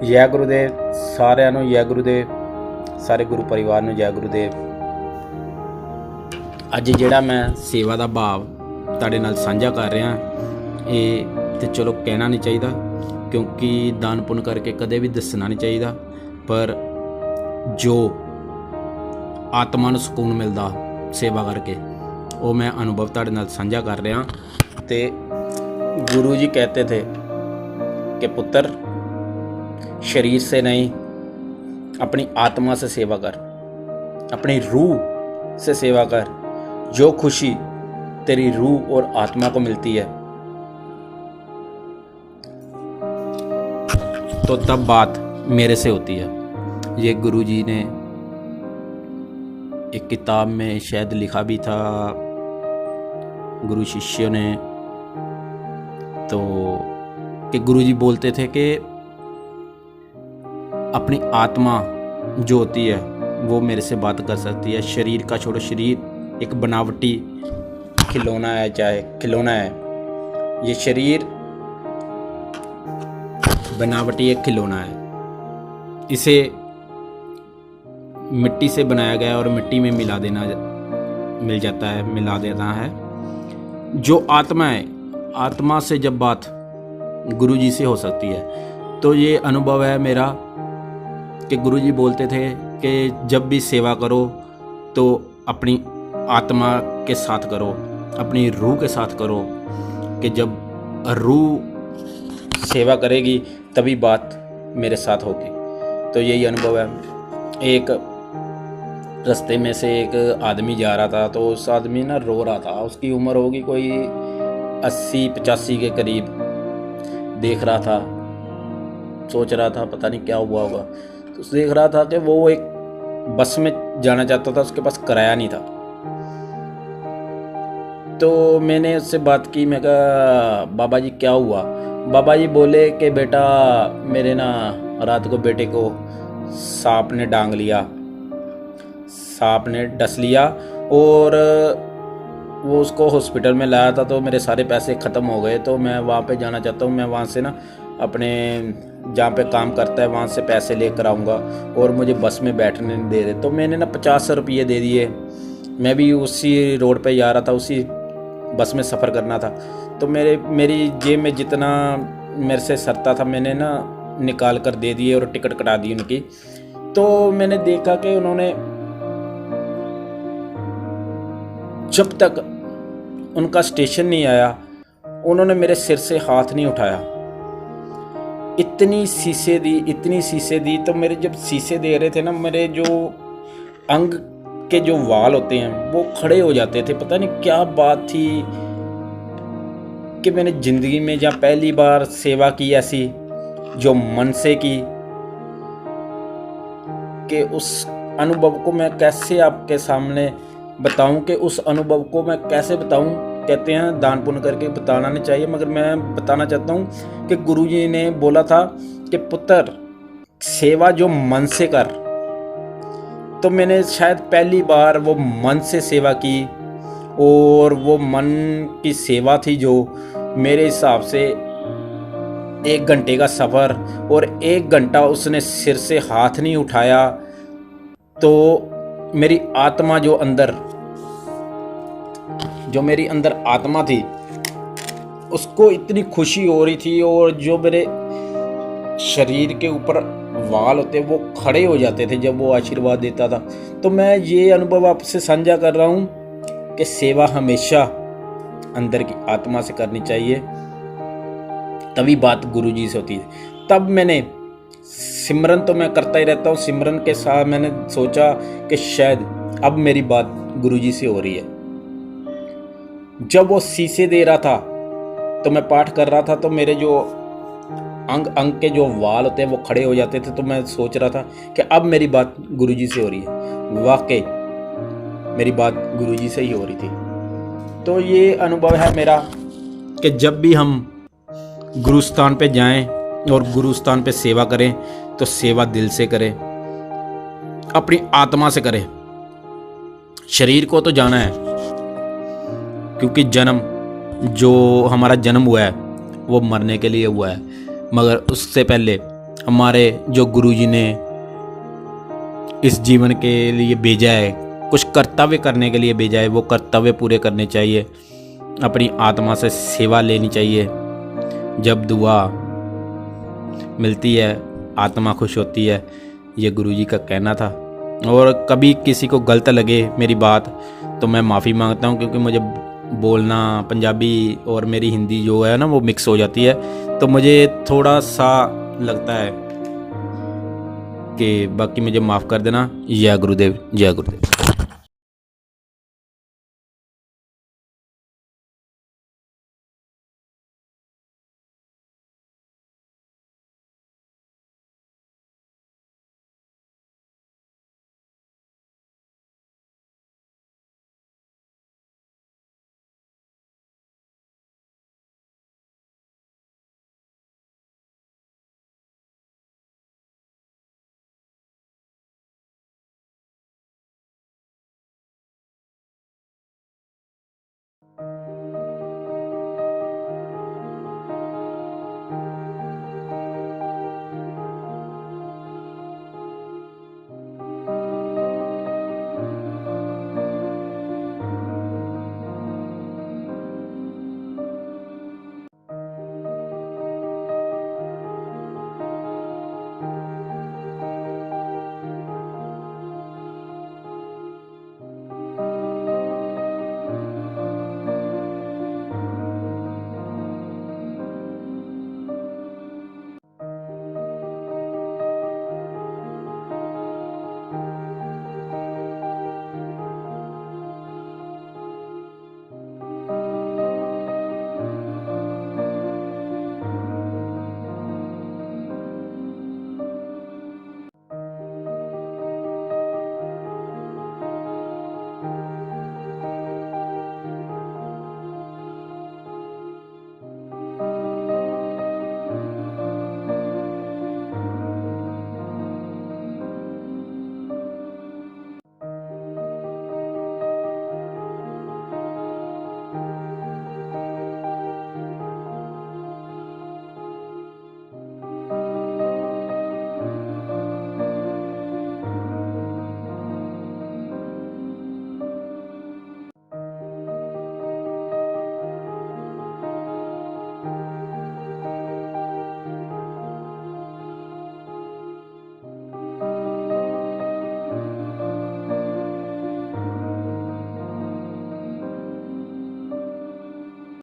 जय गुरुदेव साਰਿਆਂ ਨੂੰ जय गुरुदेव ਸਾਰੇ ਗੁਰੂ ਪਰਿਵਾਰ ਨੂੰ जय गुरुदेव। ਅੱਜ ਜਿਹੜਾ ਮੈਂ ਸੇਵਾ ਦਾ ਭਾਵ ਤੁਹਾਡੇ ਨਾਲ ਸਾਂਝਾ ਕਰ ਰਿਹਾ ਇਹ ਤੇ ਚਲੋ ਕਹਿਣਾ ਨਹੀਂ ਚਾਹੀਦਾ ਕਿਉਂਕਿ ਦਾਨ ਪੁੰਨ ਕਰਕੇ ਕਦੇ ਵੀ ਦੱਸਣਾ ਨਹੀਂ ਚਾਹੀਦਾ, ਪਰ ਜੋ ਆਤਮਾ ਨੂੰ ਸਕੂਨ ਮਿਲਦਾ ਸੇਵਾ ਕਰਕੇ ਉਹ मैं अनुभव ਤੁਹਾਡੇ ਨਾਲ ਸਾਂਝਾ ਕਰ ਰਿਹਾ। ਤੇ गुरु जी कहते थे कि पुत्र शरीर से नहीं अपनी आत्मा से सेवा कर, अपनी रूह से सेवा कर। जो खुशी तेरी रूह और आत्मा को मिलती है तो तब बात मेरे से होती है। ये गुरु जी ने एक किताब में शायद लिखा भी था गुरु शिष्यों ने, तो कि गुरु जी बोलते थे कि अपनी आत्मा जो होती है वो मेरे से बात कर सकती है। शरीर का छोड़ो, शरीर एक बनावटी खिलौना है, चाहे खिलौना है, ये शरीर बनावटी एक खिलौना है। इसे मिट्टी से बनाया गया और मिट्टी में मिला देना है। जो आत्मा है, आत्मा से जब बात गुरु जी से हो सकती है तो ये अनुभव है मेरा कि गुरु जी बोलते थे कि जब भी सेवा करो तो अपनी आत्मा के साथ करो, अपनी रूह के साथ करो, कि जब रूह सेवा करेगी तभी बात मेरे साथ होगी। तो यही अनुभव है। एक रास्ते में से एक आदमी जा रहा था तो उस आदमी ना रो रहा था। उसकी उम्र होगी कोई 80-85 के करीब। देख रहा था, सोच रहा था पता नहीं क्या हुआ होगा। तो देख रहा था कि वो एक बस में जाना चाहता था, उसके पास किराया नहीं था। तो मैंने उससे बात की, मैं कहा बाबा जी क्या हुआ? बाबा जी बोले कि बेटा मेरे ना रात को बेटे को सांप ने डांग लिया, सांप ने डस लिया और वो उसको हॉस्पिटल में लाया था तो मेरे सारे पैसे ख़त्म हो गए। तो मैं वहाँ पे जाना चाहता हूँ, मैं वहाँ से ना अपने जहाँ पे काम करता है वहाँ से पैसे लेकर आऊँगा और मुझे बस में बैठने नहीं दे रहे। तो मैंने ना 50 रुपये दे दिए। मैं भी उसी रोड पे जा रहा था, उसी बस में सफ़र करना था। तो मेरी जेब में जितना मेरे से सरता था मैंने ना निकाल कर दे दिए और टिकट कटा दी उनकी। तो मैंने देखा कि उन्होंने जब तक उनका स्टेशन नहीं आया उन्होंने मेरे सिर से हाथ नहीं उठाया। इतनी शीशे दी। तो मेरे जब शीशे दे रहे थे ना, मेरे जो अंग के जो वाल होते हैं वो खड़े हो जाते थे। पता नहीं क्या बात थी कि मैंने ज़िंदगी में जहाँ पहली बार सेवा की ऐसी जो मन से की, कि उस अनुभव को मैं कैसे आपके सामने बताऊं, कि उस अनुभव को मैं कैसे बताऊं। कहते हैं दान पुण्य करके बताना नहीं चाहिए, मगर मैं बताना चाहता हूं कि गुरुजी ने बोला था कि पुत्र सेवा जो मन से कर। तो मैंने शायद पहली बार वो मन से सेवा की और वो मन की सेवा थी जो मेरे हिसाब से 1 घंटे का सफ़र, और 1 घंटा उसने सिर से हाथ नहीं उठाया। तो मेरी आत्मा जो मेरी अंदर आत्मा थी उसको इतनी खुशी हो रही थी, और जो मेरे शरीर के ऊपर वाल होते वो खड़े हो जाते थे जब वो आशीर्वाद देता था। तो मैं ये अनुभव आपसे साझा कर रहा हूँ कि सेवा हमेशा अंदर की आत्मा से करनी चाहिए, तभी बात गुरु जी से होती है। तब मैंने सिमरन तो मैं करता ही रहता हूँ, सिमरन के साथ मैंने सोचा कि शायद अब मेरी बात गुरु जी से हो रही है। जब वो शीशे दे रहा था तो मैं पाठ कर रहा था, तो मेरे जो अंग के जो वाल होते हैं वो खड़े हो जाते थे। तो मैं सोच रहा था कि अब मेरी बात गुरु जी से हो रही है। वाकई मेरी बात गुरु जी से ही हो रही थी। तो ये अनुभव है मेरा कि जब भी हम गुरु स्थान पे जाएं और गुरु स्थान पे सेवा करें तो सेवा दिल से करें, अपनी आत्मा से करें। शरीर को तो जाना है क्योंकि जन्म जो हमारा जन्म हुआ है वो मरने के लिए हुआ है, मगर उससे पहले हमारे जो गुरुजी ने इस जीवन के लिए भेजा है, कुछ कर्तव्य करने के लिए भेजा है, वो कर्तव्य पूरे करने चाहिए। अपनी आत्मा से सेवा लेनी चाहिए। जब दुआ मिलती है आत्मा खुश होती है, ये गुरुजी का कहना था। और कभी किसी को गलत लगे मेरी बात तो मैं माफ़ी मांगता हूँ, क्योंकि मुझे बोलना पंजाबी और मेरी हिंदी जो है ना वो मिक्स हो जाती है, तो मुझे थोड़ा सा लगता है कि बाकी मुझे माफ़ कर देना। जय गुरुदेव, जय गुरुदेव।